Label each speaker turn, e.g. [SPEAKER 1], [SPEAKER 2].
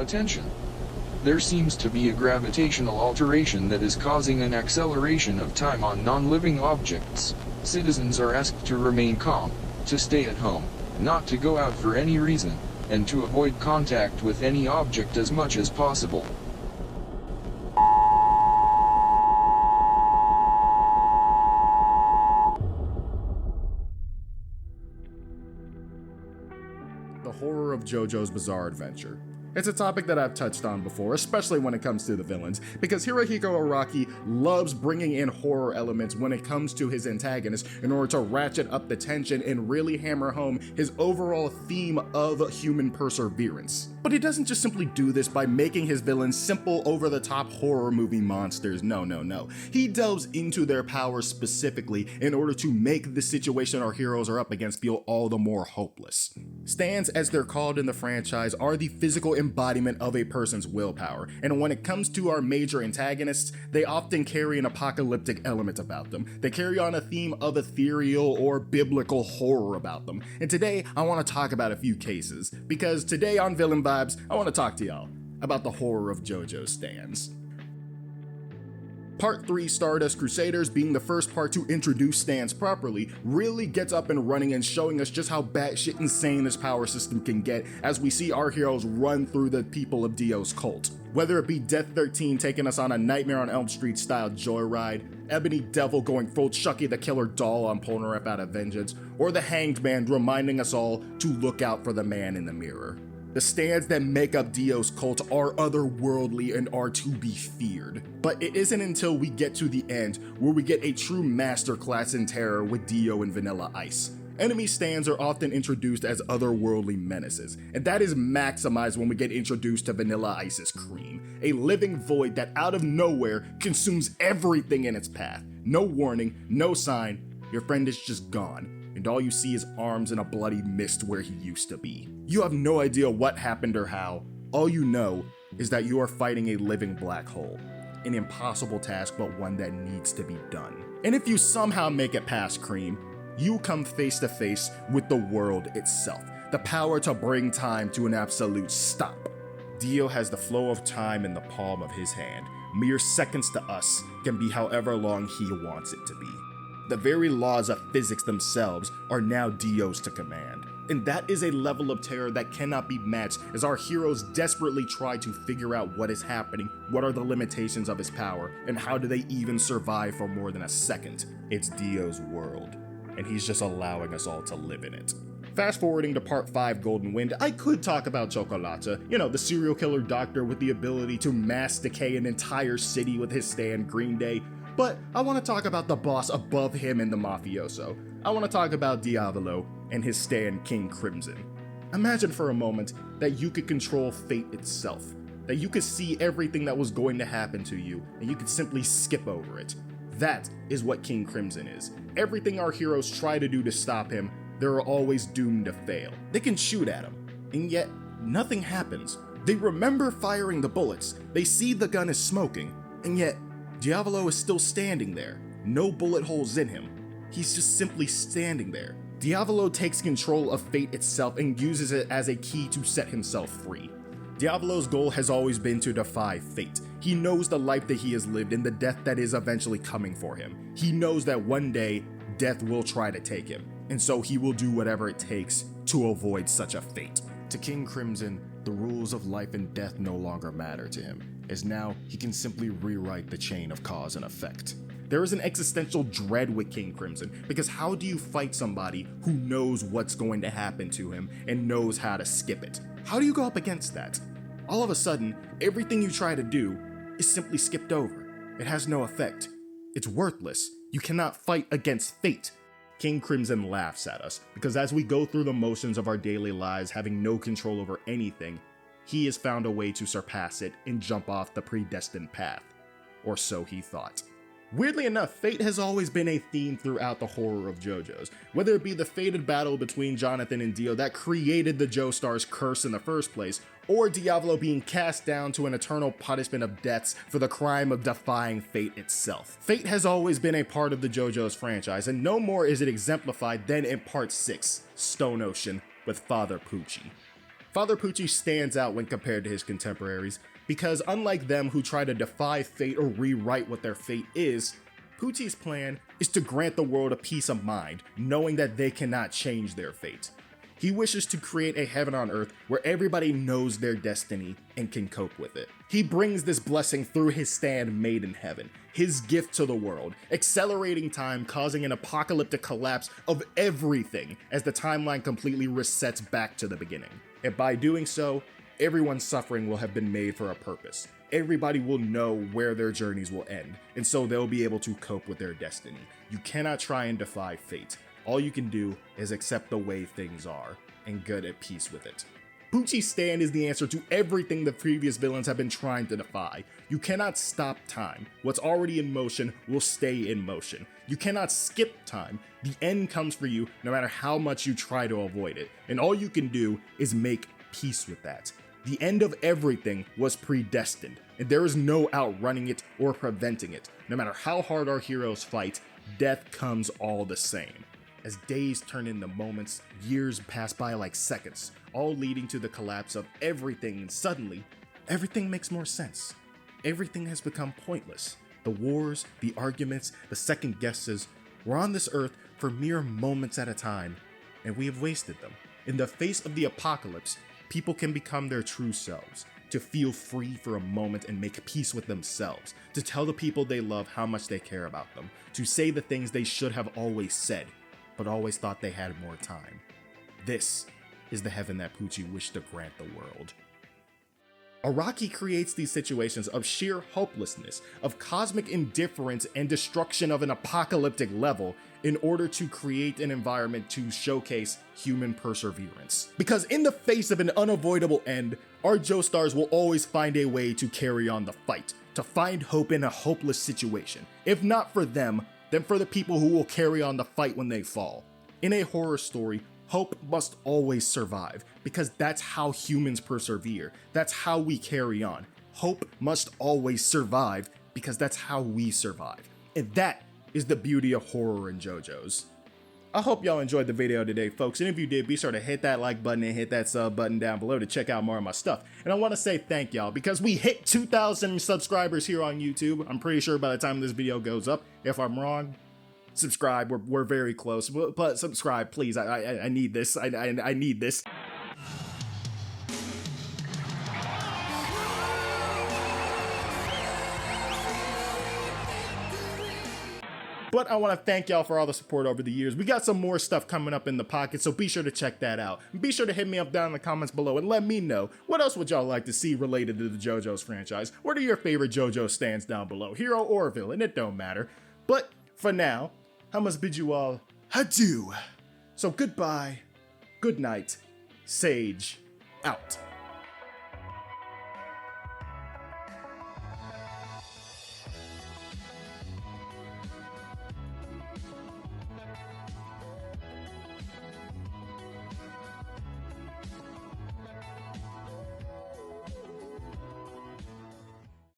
[SPEAKER 1] attention. There seems to be a gravitational alteration that is causing an acceleration of time on non-living objects. Citizens are asked to remain calm, to stay at home, not to go out for any reason, and to avoid contact with any object as much as possible.
[SPEAKER 2] The horror of JoJo's Bizarre Adventure. It's a topic that I've touched on before, especially when it comes to the villains, because Hirohiko Araki loves bringing in horror elements when it comes to his antagonists in order to ratchet up the tension and really hammer home his overall theme of human perseverance. But he doesn't just simply do this by making his villains simple, over-the-top horror movie monsters. No. He delves into their powers specifically in order to make the situation our heroes are up against feel all the more hopeless. Stands, as they're called in the franchise, are the physical embodiment of a person's willpower, and when it comes to our major antagonists, they often carry an apocalyptic element about them. They carry on a theme of ethereal or biblical horror about them, and today I want to talk about a few cases, because today on Villain Vibes, I want to talk to y'all about the horror of JoJo stands. Part 3, Stardust Crusaders, being the first part to introduce stands properly, really gets up and running and showing us just how batshit insane this power system can get as we see our heroes run through the people of Dio's cult. Whether it be Death 13 taking us on a Nightmare on Elm Street style joyride, Ebony Devil going full Chucky the Killer Doll on Polnareff out of Vengeance, or the Hanged Man reminding us all to look out for the man in the mirror. The stands that make up Dio's cult are otherworldly and are to be feared. But it isn't until we get to the end where we get a true masterclass in terror with Dio and Vanilla Ice. Enemy stands are often introduced as otherworldly menaces, and that is maximized when we get introduced to Vanilla Ice's Cream, a living void that out of nowhere consumes everything in its path. No warning, no sign, your friend is just gone, and all you see is arms in a bloody mist where he used to be. You have no idea what happened or how. All you know is that you are fighting a living black hole. An impossible task, but one that needs to be done. And if you somehow make it past Cream, you come face to face with the world itself. The power to bring time to an absolute stop. Dio has the flow of time in the palm of his hand. Mere seconds to us can be however long he wants it to be. The very laws of physics themselves are now Dio's to command. And that is a level of terror that cannot be matched as our heroes desperately try to figure out what is happening, what are the limitations of his power, and how do they even survive for more than a second. It's Dio's world, and he's just allowing us all to live in it. Fast forwarding to part 5, Golden Wind, I could talk about Chocolata, the serial killer doctor with the ability to mass decay an entire city with his stand Green Day, but I want to talk about the boss above him and the mafioso. I want to talk about Diavolo and his stand King Crimson. Imagine for a moment that you could control fate itself, that you could see everything that was going to happen to you, and you could simply skip over it. That is what King Crimson is. Everything our heroes try to do to stop him, they're always doomed to fail. They can shoot at him, and yet nothing happens. They remember firing the bullets, they see the gun is smoking, and yet Diavolo is still standing there. No bullet holes in him. He's just simply standing there. Diavolo takes control of fate itself and uses it as a key to set himself free. Diavolo's goal has always been to defy fate. He knows the life that he has lived and the death that is eventually coming for him. He knows that one day, death will try to take him, and so he will do whatever it takes to avoid such a fate. To King Crimson, the rules of life and death no longer matter to him, as now he can simply rewrite the chain of cause and effect. There is an existential dread with King Crimson, because how do you fight somebody who knows what's going to happen to him and knows how to skip it? How do you go up against that? All of a sudden, everything you try to do is simply skipped over. It has no effect. It's worthless. You cannot fight against fate. King Crimson laughs at us, because as we go through the motions of our daily lives having no control over anything, he has found a way to surpass it and jump off the predestined path. Or so he thought. Weirdly enough, fate has always been a theme throughout the horror of JoJo's, whether it be the fated battle between Jonathan and Dio that created the Joestar's curse in the first place, or Diavolo being cast down to an eternal punishment of deaths for the crime of defying fate itself. Fate has always been a part of the JoJo's franchise, and no more is it exemplified than in Part 6, Stone Ocean, with Father Pucci. Father Pucci stands out when compared to his contemporaries because unlike them who try to defy fate or rewrite what their fate is, Pucci's plan is to grant the world a peace of mind, knowing that they cannot change their fate. He wishes to create a heaven on earth where everybody knows their destiny and can cope with it. He brings this blessing through his stand made in heaven, his gift to the world, accelerating time, causing an apocalyptic collapse of everything as the timeline completely resets back to the beginning. And by doing so, everyone's suffering will have been made for a purpose. Everybody will know where their journeys will end, and so they'll be able to cope with their destiny. You cannot try and defy fate. All you can do is accept the way things are and get at peace with it. Pucci's stand is the answer to everything the previous villains have been trying to defy. You cannot stop time. What's already in motion will stay in motion. You cannot skip time. The end comes for you no matter how much you try to avoid it. And all you can do is make peace with that. The end of everything was predestined, and there is no outrunning it or preventing it. No matter how hard our heroes fight, death comes all the same. As days turn into moments, years pass by like seconds, all leading to the collapse of everything, and suddenly, everything makes more sense. Everything has become pointless. The wars, the arguments, the second guesses, we're on this earth for mere moments at a time, and we have wasted them. In the face of the apocalypse, people can become their true selves, to feel free for a moment and make peace with themselves, to tell the people they love how much they care about them, to say the things they should have always said, but always thought they had more time. This is the heaven that Pucci wished to grant the world. Araki creates these situations of sheer hopelessness, of cosmic indifference and destruction of an apocalyptic level in order to create an environment to showcase human perseverance. Because in the face of an unavoidable end, our Joestars will always find a way to carry on the fight, to find hope in a hopeless situation. If not for them, then for the people who will carry on the fight when they fall. In a horror story, hope must always survive, because that's how humans persevere. That's how we carry on. Hope must always survive, because that's how we survive. And that is the beauty of horror in JoJo's. I hope y'all enjoyed the video today, folks, and if you did, be sure to hit that like button and hit that sub button down below to check out more of my stuff. And I want to say thank y'all, because we hit 2,000 subscribers here on YouTube. I'm pretty sure by the time this video goes up. If I'm wrong, subscribe. We're very close, but subscribe, please. I need this. I need this. But I want to thank y'all for all the support over the years. We got some more stuff coming up in the pocket, so be sure to check that out. And be sure to hit me up down in the comments below and let me know what else would y'all like to see related to the JoJo's franchise. What are your favorite JoJo stands down below, hero or villain? It don't matter. But for now, I must bid you all adieu. So goodbye, good night, Sage out.